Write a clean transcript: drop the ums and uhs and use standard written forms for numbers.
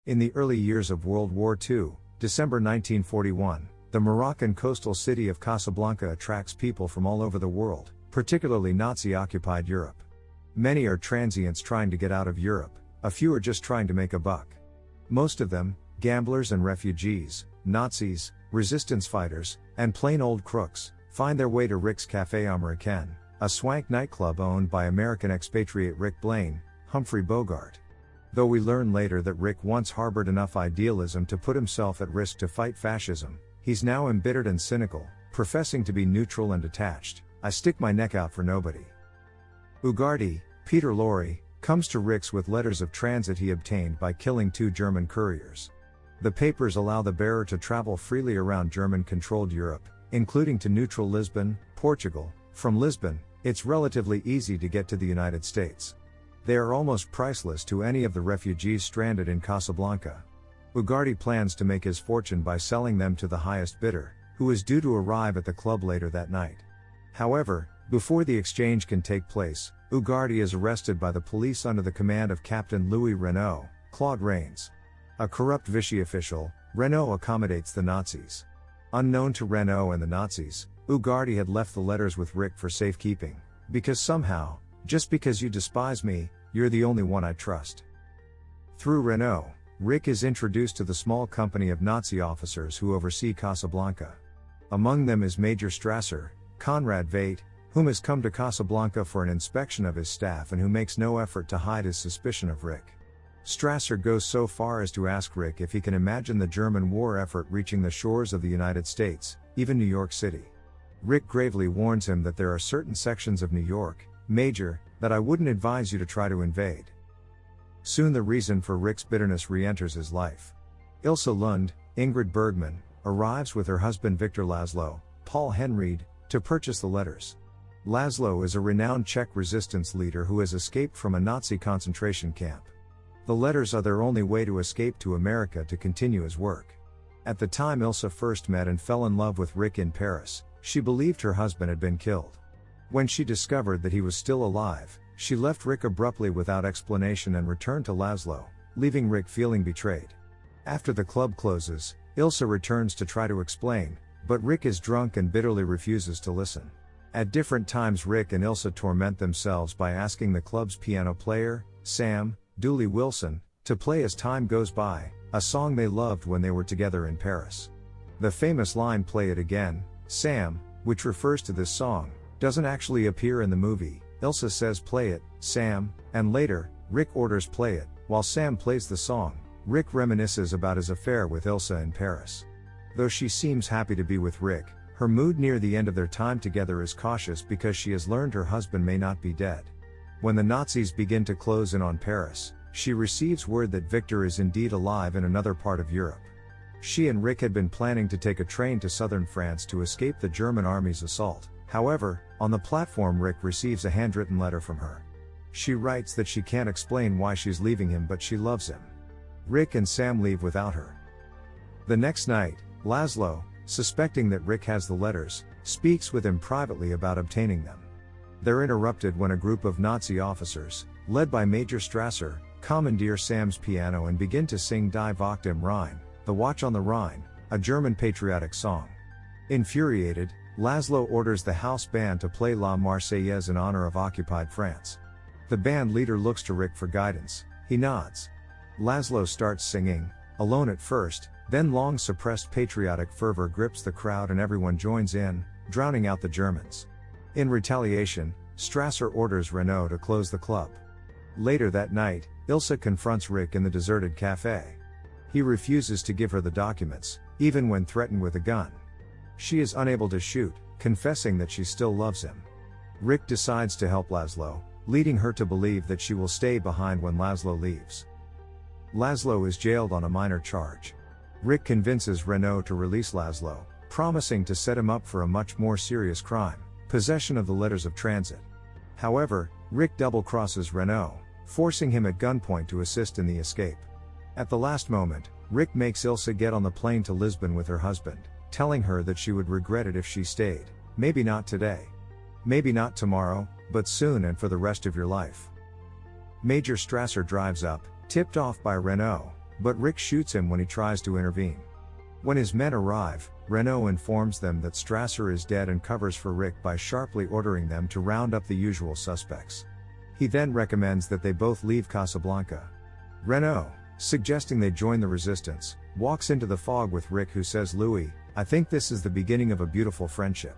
In the early years of World War II, December 1941, the Moroccan coastal city of Casablanca attracts people from all over the world, particularly Nazi-occupied Europe. Many are transients trying to get out of Europe, a few are just trying to make a buck. Most of them, gamblers and refugees, Nazis, resistance fighters, and plain old crooks, find their way to Rick's Café Américain, a swank nightclub owned by American expatriate Rick Blaine, Humphrey Bogart. Though we learn later that Rick once harbored enough idealism to put himself at risk to fight fascism, he's now embittered and cynical, professing to be neutral and detached. I stick my neck out for nobody. Ugarte, Peter Lorre, comes to Rick's with letters of transit he obtained by killing 2 German couriers. The papers allow the bearer to travel freely around German-controlled Europe, including to neutral Lisbon, Portugal. From Lisbon, it's relatively easy to get to the United States. They are almost priceless to any of the refugees stranded in Casablanca. Ugarte plans to make his fortune by selling them to the highest bidder, who is due to arrive at the club later that night. However, before the exchange can take place, Ugarte is arrested by the police under the command of Captain Louis Renault, Claude Rains. A corrupt Vichy official, Renault accommodates the Nazis. Unknown to Renault and the Nazis, Ugarte had left the letters with Rick for safekeeping, because somehow, just because you despise me, you're the only one I trust. Through Renault, Rick is introduced to the small company of Nazi officers who oversee Casablanca. Among them is Major Strasser, Conrad Veit, whom has come to Casablanca for an inspection of his staff and who makes no effort to hide his suspicion of Rick. Strasser goes so far as to ask Rick if he can imagine the German war effort reaching the shores of the United States, even New York City. Rick gravely warns him that there are certain sections of New York, Major, that I wouldn't advise you to try to invade. Soon the reason for Rick's bitterness re-enters his life. Ilse Lund, Ingrid Bergman, arrives with her husband Victor Laszlo, Paul Henried, to purchase the letters. Laszlo is a renowned Czech resistance leader who has escaped from a Nazi concentration camp. The letters are their only way to escape to America to continue his work. At the time Ilse first met and fell in love with Rick in Paris, she believed her husband had been killed. When she discovered that he was still alive, she left Rick abruptly without explanation and returned to Laszlo, leaving Rick feeling betrayed. After the club closes, Ilse returns to try to explain, but Rick is drunk and bitterly refuses to listen. At different times Rick and Ilse torment themselves by asking the club's piano player, Sam, Dooley Wilson, to play As Time Goes By, a song they loved when they were together in Paris. The famous line "Play It Again, Sam," which refers to this song, doesn't actually appear in the movie. Ilse says "Play it, Sam," and later, Rick orders "Play it." While Sam plays the song, Rick reminisces about his affair with Ilse in Paris. Though she seems happy to be with Rick, her mood near the end of their time together is cautious because she has learned her husband may not be dead. When the Nazis begin to close in on Paris, she receives word that Victor is indeed alive in another part of Europe. She and Rick had been planning to take a train to southern France to escape the German army's assault. However, on the platform Rick receives a handwritten letter from her. She writes that she can't explain why she's leaving him but she loves him. Rick and Sam leave without her. The next night, Laszlo, suspecting that Rick has the letters, speaks with him privately about obtaining them. They're interrupted when a group of Nazi officers, led by Major Strasser, commandeer Sam's piano and begin to sing Die Wacht im Rhein, The Watch on the Rhine, a German patriotic song. Infuriated, Laszlo orders the house band to play La Marseillaise in honor of occupied France. The band leader looks to Rick for guidance. He nods. Laszlo starts singing, alone at first, then long suppressed patriotic fervor grips the crowd and everyone joins in, drowning out the Germans. In retaliation, Strasser orders Renault to close the club. Later that night, Ilse confronts Rick in the deserted cafe. He refuses to give her the documents, even when threatened with a gun. She is unable to shoot, confessing that she still loves him. Rick decides to help Laszlo, leading her to believe that she will stay behind when Laszlo leaves. Laszlo is jailed on a minor charge. Rick convinces Renault to release Laszlo, promising to set him up for a much more serious crime, possession of the letters of transit. However, Rick double-crosses Renault, forcing him at gunpoint to assist in the escape. At the last moment, Rick makes Ilse get on the plane to Lisbon with her husband, telling her that she would regret it if she stayed. Maybe not today. Maybe not tomorrow, but soon and for the rest of your life. Major Strasser drives up, tipped off by Renault, but Rick shoots him when he tries to intervene. When his men arrive, Renault informs them that Strasser is dead and covers for Rick by sharply ordering them to round up the usual suspects. He then recommends that they both leave Casablanca. Renault, suggesting they join the resistance, walks into the fog with Rick, who says, "Louis, I think this is the beginning of a beautiful friendship."